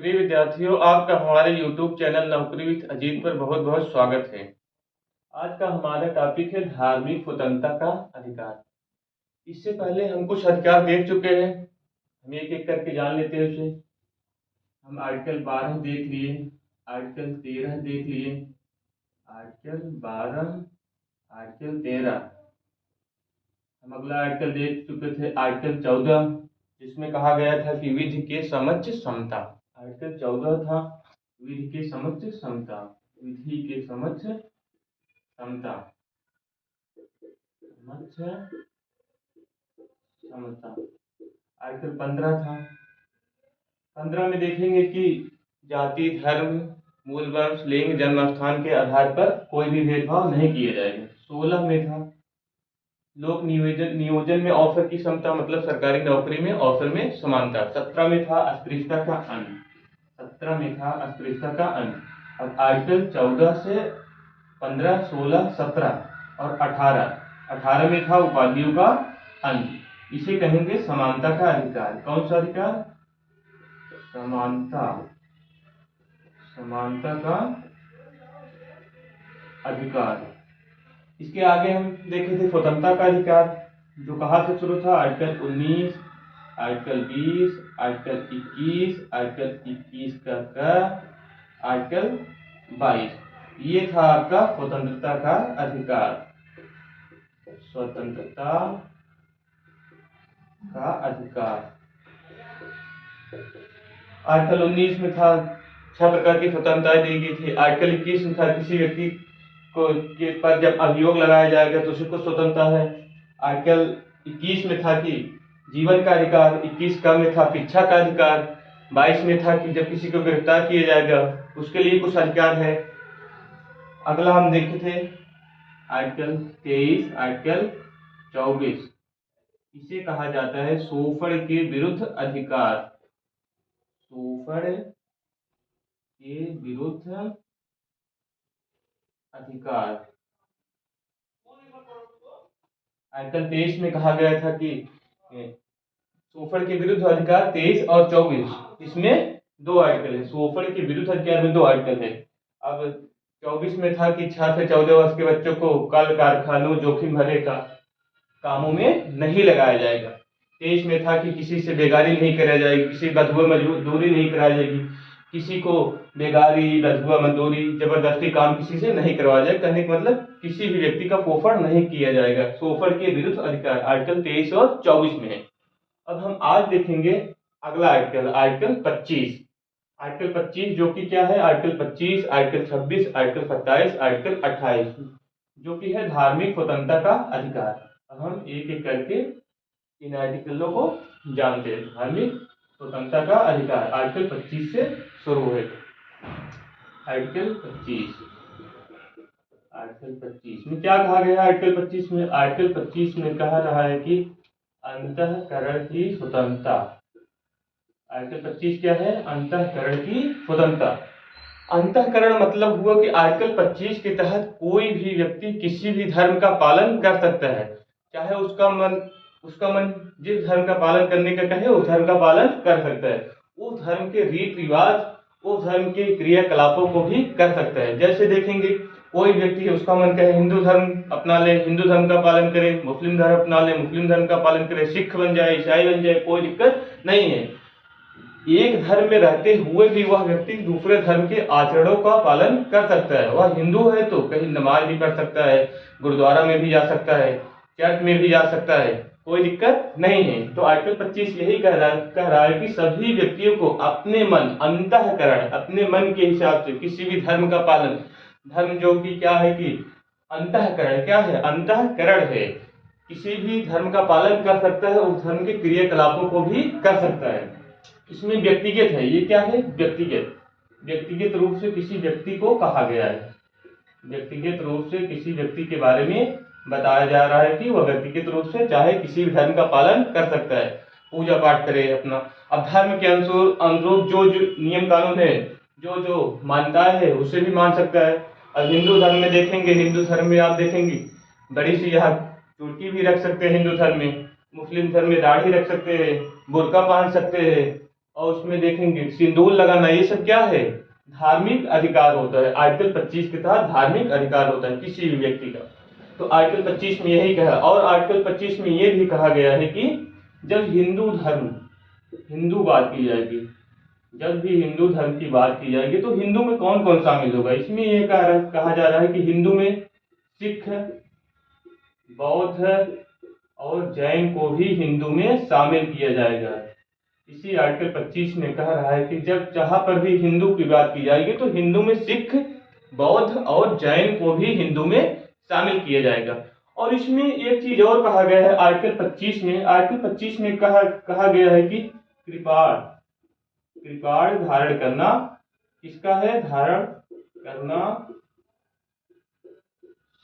प्रिय विद्यार्थियों, आपका हमारे YouTube चैनल नौकरी विद अजीत पर बहुत बहुत स्वागत है। आज का हमारा टॉपिक है धार्मिक स्वतंत्रता का अधिकार। इससे पहले हम कुछ अधिकार देख चुके हैं, हम एक एक करके जान लेते हैं उसे। हम आर्टिकल 12 देख लिए, आर्टिकल 13 देख लिए, आर्टिकल 12, आर्टिकल 13। हम अगला आर्टिकल देख चुके थे आर्टिकल 14, जिसमें कहा गया था कि विधि के समक्ष समता। आर्टिकल 14 था विधि के समक्ष समता, विधि के समक्ष समता, समक्ष समता। आर्टिकल 15 था। 15 में देखेंगे कि जाति, धर्म, मूल वंश, लिंग, जन्म स्थान के आधार पर कोई भी भेदभाव नहीं किए जाएंगे। 16 में था लोक नियोजन में अवसर की समता, मतलब सरकारी नौकरी में अवसर में समानता। 17 में था अस्पृश्यता का अंत, 17 में था अस्पृश्यता का अंत। अब आर्टिकल 14 से 15, 16, 17 और 18 में था उपाधियों का अंत। इसे कहेंगे समानता का अधिकार। कौन सा अधिकार? समानता, समानता का अधिकार। इसके आगे हम देखे थे स्वतंत्रता का अधिकार, जो कहाँ से शुरू था? आर्टिकल 19, आर्टिकल 20, आर्टिकल 21, आर्टिकल 21 का आर्टिकल 22। ये था आपका स्वतंत्रता का अधिकार, स्वतंत्रता का अधिकार। आर्टिकल 19 में था 6 प्रकार की स्वतंत्रताएं दी गई थी। आर्टिकल 21 में था किसी व्यक्ति को के पर जब अभियोग लगाया जाएगा तो उसे कुछ स्वतंत्रता है। आर्टिकल 21 में था कि जीवन का अधिकार, 21 का में था शिक्षा का अधिकार, 22 में था कि जब किसी को गिरफ्तार किया जाएगा उसके लिए कुछ अधिकार है। अगला हम देखे थे आर्टिकल 23, आर्टिकल 24। इसे कहा जाता है शोषण के विरुद्ध अधिकार, शोषण के विरुद्ध अधिकार। आर्टिकल 23 में कहा गया था कि शोषण के विरुद्ध अधिकार 23 और 24, इसमें दो आर्टिकल है। शोषण के विरुद्ध अधिकार में दो आर्टिकल है। अब 24 में था कि 6 से 14 वर्ष के बच्चों को कल कारखानों, जोखिम भरे कामों में नहीं लगाया जाएगा। 23 में था कि किसी से बेगारी नहीं कराई जाएगी, किसी बधुआ मजदूरी नहीं कराई जाएगी, किसी को बेगारी, बधुआ मजदूरी, जबरदस्ती काम किसी से नहीं करवाया जाएगा। कहने का मतलब किसी भी व्यक्ति का शोषण नहीं किया जाएगा। शोषण के विरुद्ध अधिकार आर्टिकल 23 और 24 में है। अब हम आज देखेंगे अगला आर्टिकल, आर्टिकल 25। आर्टिकल 25 जो कि क्या है? आर्टिकल 25, आर्टिकल 26, आर्टिकल 27, आर्टिकल 28, जो कि है धार्मिक स्वतंत्रता का अधिकार। अब हम एक एक करके इन आर्टिकलों को जानते हैं। धार्मिक स्वतंत्रता का अधिकार आर्टिकल 25 से शुरू है। आर्टिकल 25, आर्टिकल 25 में क्या कहा गया? आर्टिकल 25 में, आर्टिकल 25 में कहा रहा है कि अंतःकरण की स्वतंत्रता। आर्टिकल 25 क्या है? अंतःकरण की स्वतंत्रता। अंतःकरण मतलब हुआ कि आर्टिकल 25 के तहत कोई भी व्यक्ति किसी भी धर्म का पालन कर सकता है, चाहे उसका मन जिस धर्म का पालन करने का कहे उस धर्म का पालन कर सकता है। उस धर्म के रीति रिवाज, उस धर्म के क्रियाकलापों को भी कर सकता है। जैसे देखेंगे कोई व्यक्ति है, उसका मन कहे हिंदू धर्म अपना ले, हिंदू धर्म का पालन करे, मुस्लिम धर्म अपना ले, मुस्लिम धर्म का पालन करे, सिख बन जाए, ईसाई बन जाए, कोई दिक्कत नहीं है। एक धर्म में रहते हुए भी वह व्यक्ति दूसरे धर्म के आचरणों का पालन कर सकता है। वह हिंदू है तो कहीं नमाज भी पढ़ सकता है, गुरुद्वारा में भी जा सकता है, चर्च में भी जा सकता है, कोई दिक्कत नहीं है। तो आर्टिकल 25 यही कह रहा है कि सभी व्यक्तियों को अपने मन, अंतःकरण, अपने मन के हिसाब से किसी भी धर्म का पालन, धर्म जो कि क्या है कि अंतःकरण क्या है? अंतःकरण है, किसी भी धर्म का पालन कर सकता है, उस धर्म के क्रियाकलापों को भी कर सकता है। इसमें व्यक्तिगत है, ये क्या है? व्यक्तिगत, व्यक्तिगत रूप से किसी व्यक्ति को कहा गया है। व्यक्तिगत रूप से किसी व्यक्ति के बारे में बताया जा रहा है कि वह व्यक्तिगत रूप से चाहे किसी भी धर्म का पालन कर सकता है, पूजा पाठ करे अपना। अब धर्म के अनुरूप जो नियम कानून है, जो मान्यताएं है, उसे भी मान सकता है। अब हिंदू धर्म में देखेंगे, हिंदू धर्म में आप देखेंगे बड़ी सी यहाँ चुटकी भी रख सकते हैं हिंदू धर्म में। मुस्लिम धर्म में दाढ़ी रख सकते हैं, बुर्का पहन सकते हैं, और उसमें देखेंगे सिंदूर लगाना, ये सब क्या है, धार्मिक अधिकार होता है। आर्टिकल 25 के तहत धार्मिक अधिकार होता है किसी भी व्यक्ति का। तो आर्टिकल 25 में यही कहा, और आर्टिकल 25 में ये भी कहा गया है कि जब हिंदू बात की जाएगी, जब भी हिंदू धर्म की बात की जाएगी तो हिंदू में कौन कौन शामिल होगा। इसमें यह कहा जा रहा है कि हिंदू में सिख, बौद्ध और जैन को भी हिंदू में शामिल किया जाएगा। इसी आर्टिकल 25 में कह रहा है कि जब जहां पर भी हिंदू की बात की जाएगी तो हिंदू में सिख, बौद्ध और जैन को भी हिंदू में शामिल किया जाएगा। और इसमें एक चीज और कहा गया है आर्टिकल 25 में, आर्टिकल 25 में कहा गया है कि कृपाण धारण करना, किसका है, धारण करना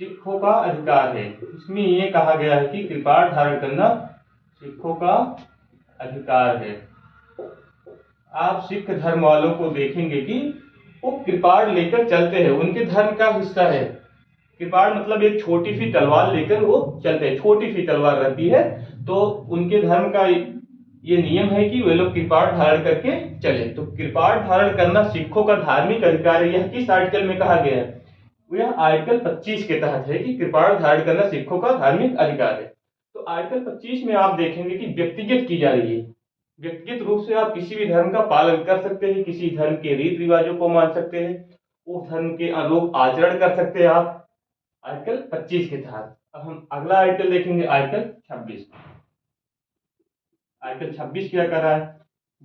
सिखों का अधिकार है। इसमें यह कहा गया है कि कृपाण धारण करना सिखों का अधिकार है। आप सिख धर्म वालों को देखेंगे कि वो कृपाण लेकर चलते हैं, उनके धर्म का हिस्सा है। कृपाण मतलब एक छोटी सी तलवार लेकर वो चलते हैं, छोटी सी तलवार रहती है। तो उनके धर्म का ये नियम है कि वे लोग कृपाण धारण करके चले। तो कृपाण धारण करना सिखों का धार्मिक अधिकार है। यह किस आर्टिकल में कहा गया है, यह आर्टिकल 25 के तहत है कि कृपाण धारण करना सिखों का धार्मिक अधिकार है। तो आर्टिकल 25 में आप देखेंगे कि व्यक्तिगत की जा रही है, व्यक्तिगत रूप से आप किसी भी धर्म का पालन कर सकते हैं, किसी धर्म के रीति रिवाजों को मान सकते हैं, उस धर्म के अनुरूप आचरण कर सकते हैं आप आर्टिकल 25 के तहत। अब हम अगला आर्टिकल देखेंगे, आर्टिकल 26। आर्टिकल 26 क्या कह रहा है,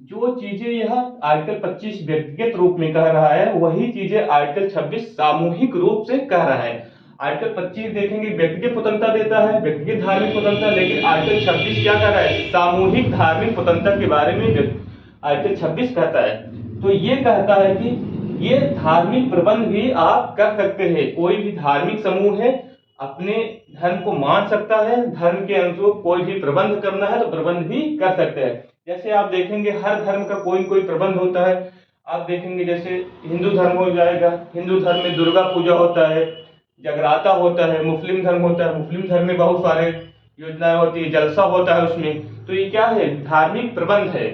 जो चीजें यह आर्टिकल 25 व्यक्तिगत रूप में कह रहा है वही चीजें आर्टिकल 26 सामूहिक रूप से कह रहा है। आर्टिकल 25 देखेंगे व्यक्तिगत स्वतंत्रता देता है, व्यक्तिगत धार्मिक स्वतंत्रता, लेकिन आर्टिकल 26 क्या कह रहा है, सामूहिक धार्मिक स्वतंत्रता के बारे में आर्टिकल 26 कहता है। तो ये कहता है कि ये धार्मिक प्रबंध भी आप कर सकते हैं, कोई भी धार्मिक समूह है अपने धर्म को मान सकता है, धर्म के अनुरूप कोई भी प्रबंध करना है तो प्रबंध भी कर सकते हैं। जैसे आप देखेंगे हर धर्म का कोई न कोई प्रबंध होता है। आप देखेंगे जैसे हिंदू धर्म हो जाएगा, हिंदू धर्म में दुर्गा पूजा होता है, जगराता होता है। मुस्लिम धर्म होता है, मुस्लिम धर्म में बहुत सारे योजनाएं होती है, जलसा होता है उसमें। तो ये क्या है, धार्मिक प्रबंध है।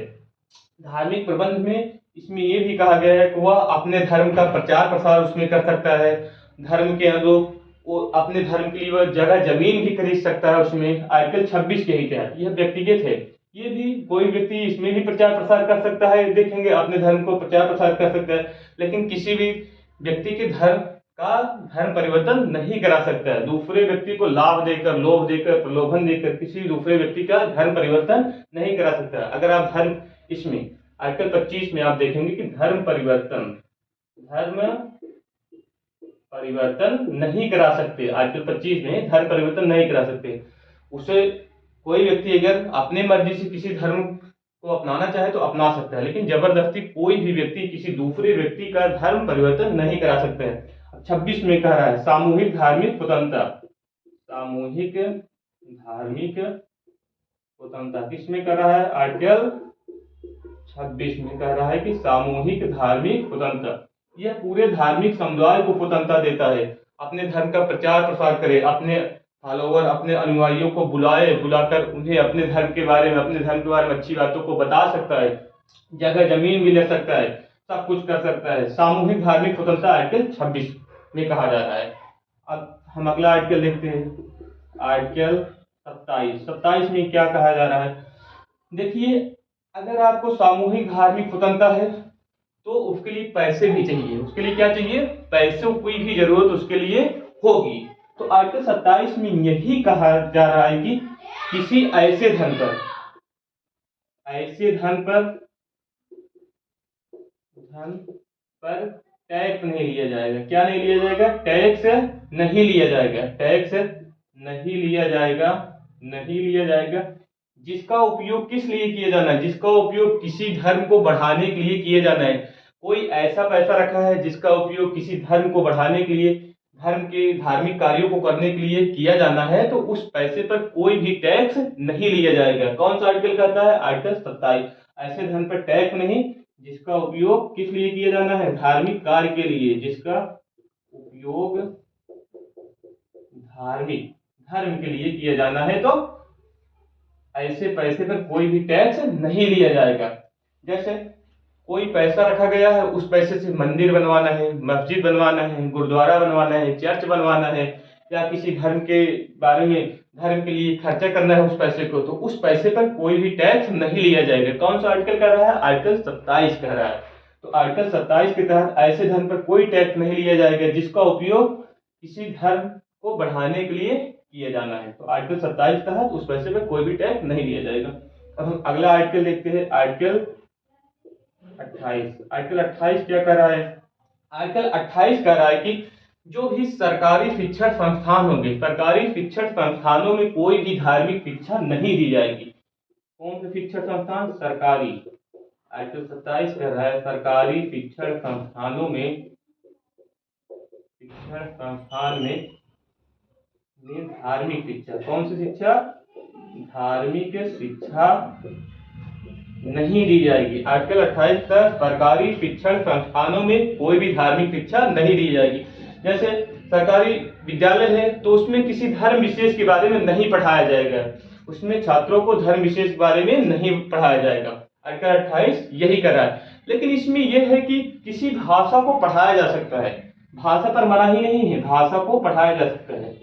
धार्मिक प्रबंध में इसमें ये भी कहा गया है कि वह अपने धर्म का प्रचार प्रसार उसमें कर सकता है, धर्म के अनुरूप वो अपने धर्म के लिए वह जगह जमीन भी खरीद सकता है उसमें, आर्टिकल 26 के ही तहत। यह व्यक्तिगत है, ये भी कोई व्यक्ति इसमें भी प्रचार प्रसार कर सकता है, देखेंगे अपने धर्म को प्रचार प्रसार कर सकता है, लेकिन किसी भी व्यक्ति के धर्म परिवर्तन नहीं करा सकता है। दूसरे व्यक्ति को लाभ देकर, लोभ देकर, प्रलोभन देकर किसी दूसरे व्यक्ति का धर्म परिवर्तन नहीं करा सकता। अगर आप धर्म इसमें आर्टिकल 25 में आप देखेंगे कि धर्म परिवर्तन नहीं करा सकते। आर्टिकल 25 में धर्म परिवर्तन नहीं करा सकते। उसे कोई व्यक्ति अगर अपने मर्जी से किसी धर्म को अपनाना चाहे तो अपना सकता है, लेकिन जबरदस्ती कोई भी व्यक्ति किसी दूसरे व्यक्ति का धर्म परिवर्तन नहीं करा सकता है। 26 में कह रहा है सामूहिक धार्मिक स्वतंत्रता, सामूहिक धार्मिक स्वतंत्रता किसमें कह रहा है, आर्टिकल 26 में कह रहा है कि सामूहिक धार्मिक स्वतंत्रता। यह पूरे धार्मिक समुदाय को स्वतंत्रता देता है, अपने धर्म का प्रचार प्रसार करे, अपने फॉलोवर, अपने अनुयायियों को बुलाकर उन्हें अपने धर्म के बारे में अच्छी बातों को बता सकता है, जगह जमीन भी ले सकता है, सब कुछ कर सकता है। सामूहिक धार्मिक स्वतंत्रता आर्टिकल 26 में कहा जा रहा है। अब हम अगला आर्टिकल देखते हैं, आर्टिकल 27 में क्या कहा जा रहा है। देखिए, अगर आपको सामूहिक धार्मिक स्वतंत्रता है तो उसके लिए पैसे भी चाहिए। उसके लिए क्या चाहिए, पैसों की भी जरूरत उसके लिए होगी। तो आर्टिकल 27 में यही कहा जा रहा है कि किसी ऐसे धन पर टैक्स नहीं लिया जाएगा। क्या नहीं लिया जाएगा, टैक्स नहीं लिया जाएगा, टैक्स नहीं लिया जाएगा। जिसका उपयोग किस लिए किया जाना है, जिसका उपयोग किसी धर्म को बढ़ाने के लिए किया जाना है। कोई ऐसा पैसा रखा है जिसका उपयोग किसी धर्म को बढ़ाने के लिए, धर्म के धार्मिक कार्यों को करने के लिए किया जाना है, तो उस पैसे पर कोई भी टैक्स नहीं लिया जाएगा। कौन सा आर्टिकल कहता है, आर्टिकल 27। ऐसे धन पर टैक्स नहीं जिसका उपयोग किस लिए किया जाना है, धार्मिक कार्य के लिए, जिसका उपयोग धार्मिक धर्म के लिए किया जाना है, तो ऐसे पैसे पर कोई भी टैक्स नहीं लिया जाएगा। जैसे कोई पैसा रखा गया है, उस पैसे से मंदिर बनवाना है, मस्जिद बनवाना है, गुरुद्वारा बनवाना है, चर्च बनवाना है, या किसी धर्म के बारे में, धर्म के लिए खर्चा करना है उस पैसे को, तो उस पैसे पर कोई भी टैक्स नहीं लिया जाएगा। कौन सा आर्टिकल कह रहा है? आर्टिकल 27 कह रहा है। तो आर्टिकल 27 के तहत ऐसे धन पर कोई टैक्स नहीं लिया जाएगा जिसका उपयोग किसी धर्म को बढ़ाने के लिए किया जाना है। तो आर्टिकल 27 के तहत उस पैसे पर कोई भी टैक्स नहीं लिया जाएगा। अब हम अगला आर्टिकल देखते हैं, आर्टिकल 28। आर्टिकल 28 क्या कह रहा है? आर्टिकल 28 कह रहा है कि जो भी सरकारी शिक्षण संस्थान होंगे, सरकारी शिक्षण संस्थानों में कोई भी धार्मिक शिक्षा नहीं दी जाएगी। कौन से शिक्षण संस्थान? सरकारी। आर्टिकल 27 कह रहा है सरकारी शिक्षण संस्थानों में, शिक्षण संस्थान में धार्मिक शिक्षा, कौन सी शिक्षा? धार्मिक शिक्षा नहीं दी जाएगी। आर्टिकल 28 तक सरकारी शिक्षण संस्थानों में कोई भी धार्मिक शिक्षा नहीं दी जाएगी। जैसे सरकारी विद्यालय है तो उसमें किसी धर्म विशेष के बारे में नहीं पढ़ाया जाएगा, उसमें छात्रों को धर्म विशेष के बारे में नहीं पढ़ाया जाएगा। आर्टिकल 28 यही कर रहा है। लेकिन इसमें यह है कि किसी भाषा को पढ़ाया जा सकता है, भाषा पर मना ही नहीं है, भाषा को पढ़ाया जा सकता है,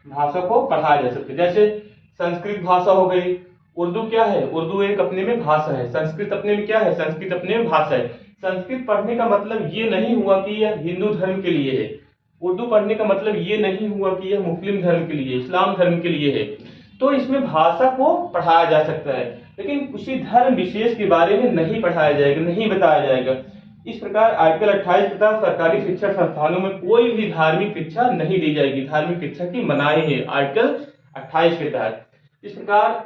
भाषा को पढ़ाया जा सकता है। जैसे संस्कृत भाषा हो गई, उर्दू क्या है? उर्दू एक अपने में भाषा है। संस्कृत अपने में क्या है? संस्कृत अपने में भाषा है। संस्कृत पढ़ने का मतलब ये नहीं हुआ कि यह हिंदू धर्म के लिए है, उर्दू पढ़ने का मतलब ये नहीं हुआ कि यह मुस्लिम धर्म के लिए, इस्लाम धर्म के लिए है। तो इसमें भाषा को पढ़ाया जा सकता है, लेकिन किसी धर्म विशेष के बारे में नहीं पढ़ाया जाएगा, नहीं बताया जाएगा। इस प्रकार आर्टिकल 28 के तहत सरकारी शिक्षण संस्थानों में कोई भी धार्मिक शिक्षा नहीं दी जाएगी, धार्मिक शिक्षा की मनाही है आर्टिकल 28 के तहत। इस प्रकार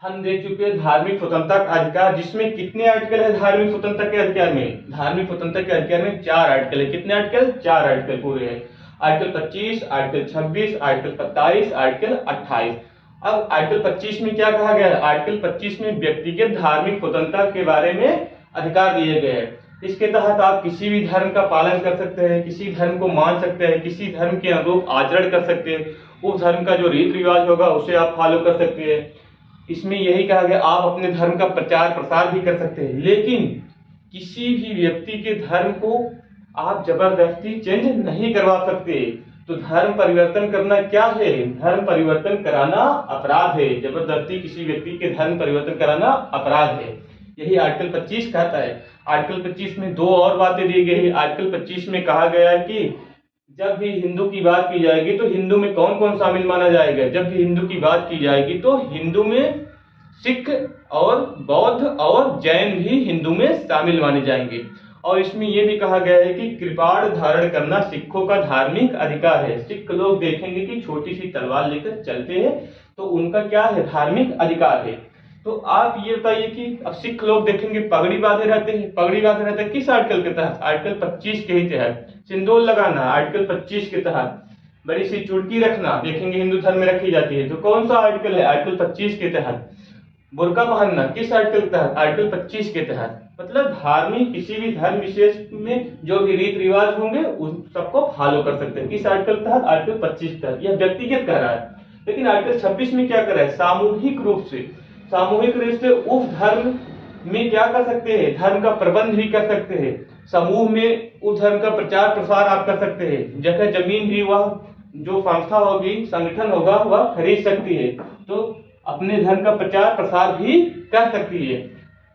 हम देख चुके हैं धार्मिक स्वतंत्रता का अधिकार, जिसमें कितने आर्टिकल है धार्मिक स्वतंत्रता के अधिकार में? धार्मिक स्वतंत्रता के अधिकार में 4 आर्टिकल है। कितने आर्टिकल? 4 आर्टिकल पूरे हैं। Article 25, article 26, article 27, article 28। अब आर्टिकल 25 में क्या कहा गया है? आर्टिकल 25 में व्यक्तिगत धार्मिक स्वतंत्रता के बारे में अधिकार दिए गए हैं। इसके तहत आप किसी भी धर्म का पालन कर सकते हैं, किसी धर्म को मान सकते हैं, किसी धर्म के अनुरूप आचरण कर सकते हैं, उस धर्म का जो रीति रिवाज होगा उसे आप फॉलो कर सकते हैं। इसमें यही कहा गया आप अपने धर्म का प्रचार प्रसार भी कर सकते हैं, लेकिन किसी भी व्यक्ति के धर्म को आप जबरदस्ती चेंज नहीं करवा सकते। तो धर्म परिवर्तन करना क्या है? धर्म परिवर्तन कराना अपराध है, जबरदस्ती किसी व्यक्ति के धर्म परिवर्तन कराना अपराध है। यही आर्टिकल 25 कहता है। आर्टिकल 25 में 2 और बातें दी गई है। आर्टिकल 25 में कहा गया है कि जब भी हिंदू की बात की जाएगी तो हिंदू में कौन कौन शामिल माना जाएगा? जब भी हिंदू की बात की जाएगी तो हिंदू में सिख और बौद्ध और जैन भी हिंदू में शामिल माने जाएंगे। और इसमें यह भी कहा गया है कि कृपाण धारण करना सिखों का धार्मिक अधिकार है। सिख लोग देखेंगे कि छोटी सी तलवार लेकर चलते हैं, तो उनका क्या है? धार्मिक अधिकार है। तो आप ये बताइए कि अब सिख लोग देखेंगे पगड़ी बांधे रहते हैं, पगड़ी बांधे रहते हैं किस आर्टिकल के तहत? आर्टिकल 25 के ही तहत। सिंदूर लगाना आर्टिकल 25 के तहत। बड़ी सी चुड़की रखना देखेंगे हिंदू धर्म में रखी जाती है, तो कौन सा आर्टिकल है? आर्टिकल 25 के तहत। बुर्का पहनना किस आर्टिकल के तहत? आर्टिकल 25 के तहत। मतलब धार्मिक किसी भी धर्म विशेष में जो भी रीति रिवाज होंगे उन सबको फॉलो कर सकते हैं। किस आर्टिकल के तहत? आर्टिकल 25 के तहत। यह व्यक्तिगत कह रहा है। लेकिन आर्टिकल 26 में क्या कर रहा है? सामूहिक रूप से, सामूहिक रूप से उस धर्म में क्या कर सकते हैं? धर्म का प्रबंध भी कर सकते हैं। समूह में उस धर्म का प्रचार प्रसार आप कर सकते हैं। जगह जमीन भी वह जो संस्था होगी, संगठन होगा, वह खरीद सकती है, तो अपने धर्म का प्रचार प्रसार भी कर सकती है।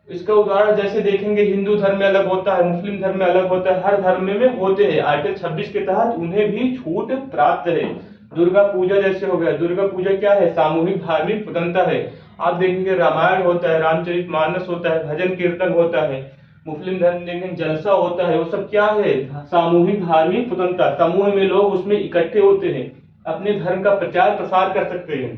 इसका उदाहरण जैसे देखेंगे हिंदू धर्म में अलग होता है, मुस्लिम धर्म में अलग होता है, हर धर्म में होते हैं। आर्टिकल 26 के तहत उन्हें भी छूट प्राप्त है। दुर्गा पूजा जैसे हो गया, दुर्गा पूजा क्या है? सामूहिक धार्मिक स्वतंत्रता है। आप देखेंगे रामायण होता है, रामचरितमानस होता है, भजन कीर्तन होता है। मुस्लिम धर्म देखेंगे जलसा होता है, वो सब क्या है? सामूहिक धार्मिक स्वतंत्रता। समूह में लोग उसमें इकट्ठे होते हैं, अपने धर्म का प्रचार प्रसार कर सकते हैं,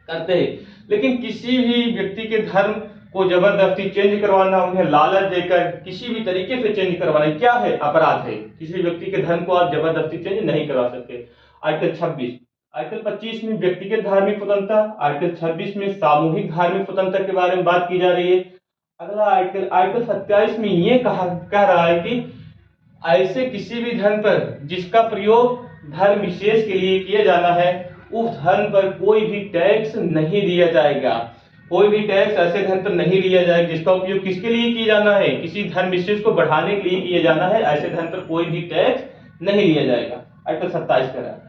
करते हैं। लेकिन किसी भी व्यक्ति के धर्म को जबरदस्ती चेंज करवाना, उन्हें लालच देकर किसी भी तरीके से चेंज करवाना क्या है? अपराध है। किसी व्यक्ति के धर्म को आप जबरदस्ती चेंज नहीं करवा सकते। आर्टिकल 26। आर्टिकल 25 में व्यक्तिगत धार्मिक स्वतंत्रता, आर्टिकल 26 में सामूहिक धार्मिक स्वतंत्रता के बारे में बात की जा रही है। अगला आर्टिकल, आर्टिकल 27 में ये कह रहा है कि ऐसे किसी भी धर्म पर जिसका प्रयोग धर्म विशेष के लिए किया जाना है, उस धर्म पर कोई भी टैक्स नहीं दिया जाएगा, कोई भी टैक्स ऐसे धन पर नहीं लिया जाएगा जिसका उपयोग किसके लिए किया जाना है, किसी धन विशेष को बढ़ाने के लिए किया जाना है, ऐसे धन पर कोई भी टैक्स नहीं लिया जाएगा। आर्टिकल 27 कह रहा है।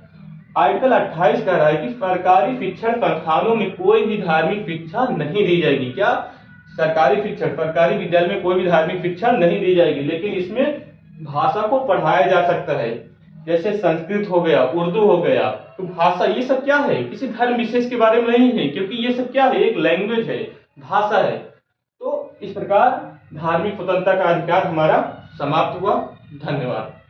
आर्टिकल 28 कह रहा है कि सरकारी शिक्षण संस्थानों में कोई भी धार्मिक शिक्षा नहीं दी जाएगी। क्या? सरकारी शिक्षण, सरकारी विद्यालय में कोई भी धार्मिक शिक्षा नहीं दी जाएगी, लेकिन इसमें भाषा को पढ़ाया जा सकता है। जैसे संस्कृत हो गया, उर्दू हो गया, तो भाषा ये सब क्या है, किसी धर्म विशेष के बारे में नहीं है, क्योंकि ये सब क्या है, एक लैंग्वेज है, भाषा है। तो इस प्रकार धार्मिक स्वतंत्रता का अधिकार हमारा समाप्त हुआ। धन्यवाद।